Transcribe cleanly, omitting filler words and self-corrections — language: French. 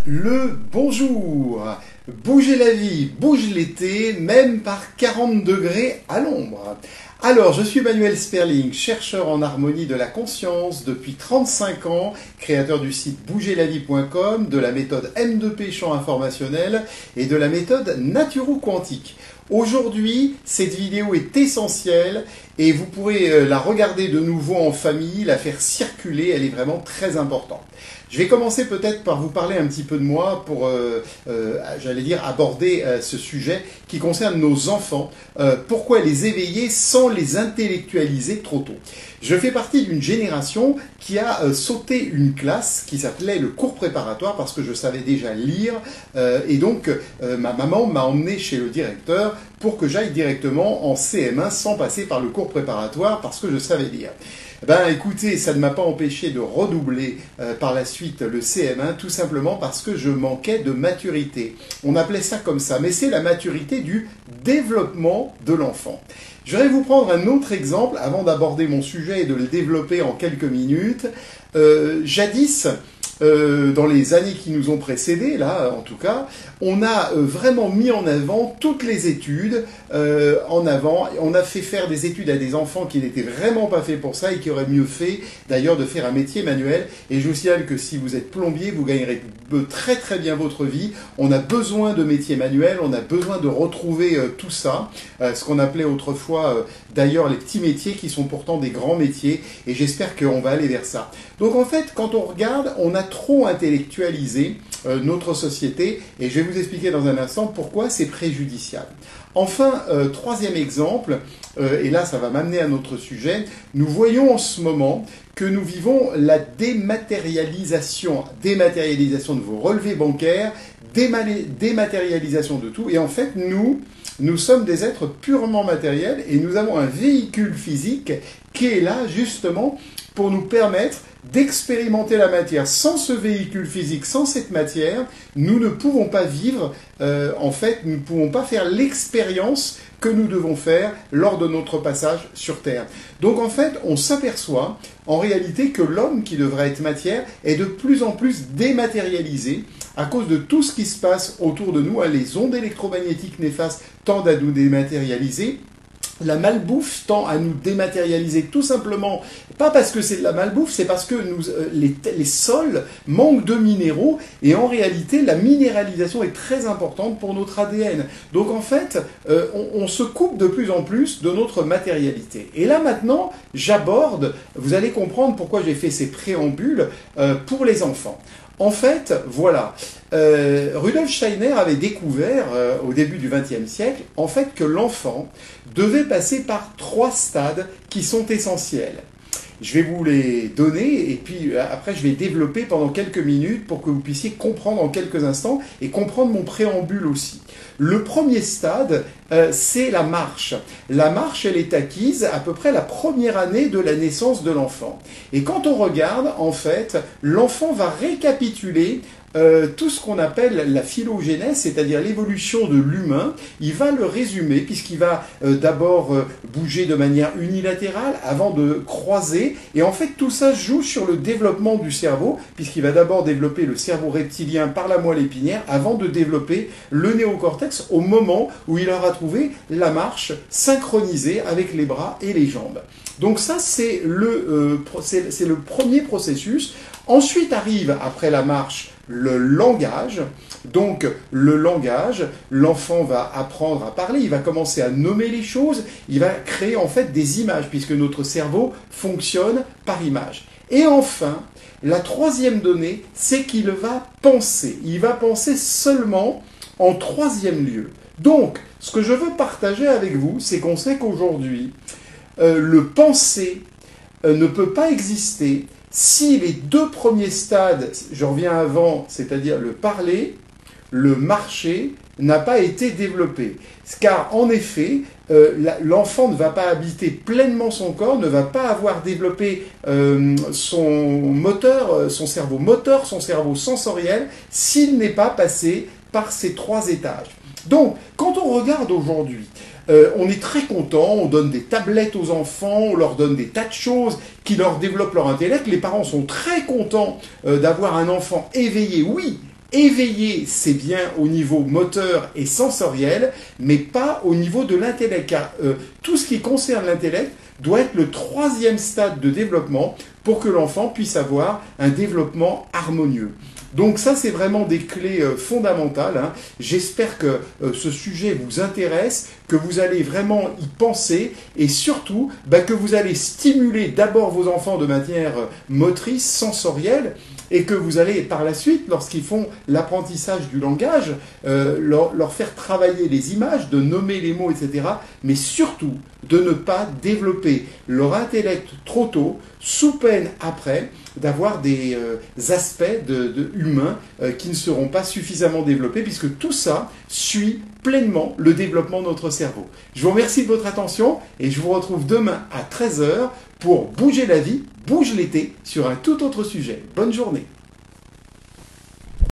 le bonjour. Bougez la vie, bouge l'été, même par 40 degrés à l'ombre. Alors, je suis Manuel Sperling, chercheur en harmonie de la conscience depuis 35 ans, créateur du site bougerlavie.com, de la méthode M2P champ informationnel et de la méthode Naturo-Quantique. Aujourd'hui, cette vidéo est essentielle et vous pourrez la regarder de nouveau en famille, la faire circuler, elle est vraiment très importante. Je vais commencer peut-être par vous parler un petit peu de moi pour, j'allais dire, aborder ce sujet qui concerne nos enfants. Pourquoi les éveiller sans les intellectualiser trop tôt? Je fais partie d'une génération qui a sauté une classe qui s'appelait le cours préparatoire parce que je savais déjà lire et donc ma maman m'a emmené chez le directeur pour que j'aille directement en CM1 sans passer par le cours préparatoire parce que je savais lire. Ben écoutez, ça ne m'a pas empêché de redoubler par la suite le CM1, tout simplement parce que je manquais de maturité. On appelait ça comme ça, mais c'est la maturité du développement de l'enfant. Je vais vous prendre un autre exemple avant d'aborder mon sujet et de le développer en quelques minutes. Jadis, dans les années qui nous ont précédés, là en tout cas, on a vraiment mis en avant toutes les études en avant. On a fait faire des études à des enfants qui n'étaient vraiment pas faits pour ça et qui auraient mieux fait d'ailleurs de faire un métier manuel. Et je vous signale que si vous êtes plombier, vous gagnerez très très bien votre vie. On a besoin de métiers manuels, on a besoin de retrouver tout ça, ce qu'on appelait autrefois d'ailleurs les petits métiers qui sont pourtant des grands métiers. Et j'espère qu'on va aller vers ça. Donc en fait, quand on regarde, on a trop intellectualisé notre société et je vais vous expliquer dans un instant pourquoi c'est préjudiciable. Enfin, troisième exemple, et là ça va m'amener à notre sujet, nous voyons en ce moment que nous vivons la dématérialisation de vos relevés bancaires, dématérialisation de tout, et en fait nous sommes des êtres purement matériels et nous avons un véhicule physique qui est là justement pour nous permettre d'expérimenter la matière. Sans ce véhicule physique, sans cette matière, nous ne pouvons pas vivre, en fait, nous ne pouvons pas faire l'expérience que nous devons faire lors de notre passage sur Terre. Donc en fait, on s'aperçoit en réalité que l'homme qui devrait être matière est de plus en plus dématérialisé à cause de tout ce qui se passe autour de nous. Les ondes électromagnétiques néfastes tendent à nous dématérialiser. La malbouffe tend à nous dématérialiser tout simplement, pas parce que c'est de la malbouffe, c'est parce que les sols manquent de minéraux et en réalité la minéralisation est très importante pour notre ADN. Donc en fait, on se coupe de plus en plus de notre matérialité. Et là maintenant, j'aborde, vous allez comprendre pourquoi j'ai fait ces préambules pour les enfants. En fait, voilà, Rudolf Steiner avait découvert au début du XXe siècle, en fait, que l'enfant devait passer par 3 stades qui sont essentiels. Je vais vous les donner et puis après je vais développer pendant quelques minutes pour que vous puissiez comprendre en quelques instants et comprendre mon préambule aussi. Le premier stade, c'est la marche. La marche, elle est acquise à peu près la première année de la naissance de l'enfant. Et quand on regarde, en fait, l'enfant va récapituler tout ce qu'on appelle la phylogénèse, c'est-à-dire l'évolution de l'humain. Il va le résumer puisqu'il va d'abord bouger de manière unilatérale avant de croiser. Et en fait, tout ça joue sur le développement du cerveau puisqu'il va d'abord développer le cerveau reptilien par la moelle épinière avant de développer le néocortex au moment où il aura trouvé la marche synchronisée avec les bras et les jambes. Donc ça, c'est le premier processus. Ensuite arrive, après la marche, le langage. Donc le langage, l'enfant va apprendre à parler, il va commencer à nommer les choses, il va créer en fait des images puisque notre cerveau fonctionne par image. Et enfin, la troisième donnée, c'est qu'il va penser. Il va penser seulement en troisième lieu. Donc, ce que je veux partager avec vous, c'est qu'on sait qu'aujourd'hui, le penser ne peut pas exister si les 2 premiers stades, je reviens avant, c'est-à-dire le parler, le marcher, n'a pas été développé. Car en effet, l'enfant ne va pas habiter pleinement son corps, ne va pas avoir développé son moteur, son cerveau moteur, son cerveau sensoriel, s'il n'est pas passé par ces 3 étages. Donc, quand on regarde aujourd'hui, on est très content, on donne des tablettes aux enfants, on leur donne des tas de choses qui leur développent leur intellect. Les parents sont très contents d'avoir un enfant éveillé, oui, Éveiller, c'est bien au niveau moteur et sensoriel, mais pas au niveau de l'intellect, car tout ce qui concerne l'intellect doit être le 3e stade de développement pour que l'enfant puisse avoir un développement harmonieux. Donc ça, c'est vraiment des clés fondamentales, hein. J'espère que ce sujet vous intéresse, que vous allez vraiment y penser et surtout que vous allez stimuler d'abord vos enfants de manière motrice, sensorielle, et que vous allez par la suite, lorsqu'ils font l'apprentissage du langage, leur faire travailler les images, de nommer les mots, etc. Mais surtout, de ne pas développer leur intellect trop tôt, sous peine après d'avoir des aspects humains qui ne seront pas suffisamment développés, puisque tout ça suit pleinement le développement de notre cerveau. Je vous remercie de votre attention et je vous retrouve demain à 13 h pour Bouger la vie, bouge l'été sur un tout autre sujet. Bonne journée.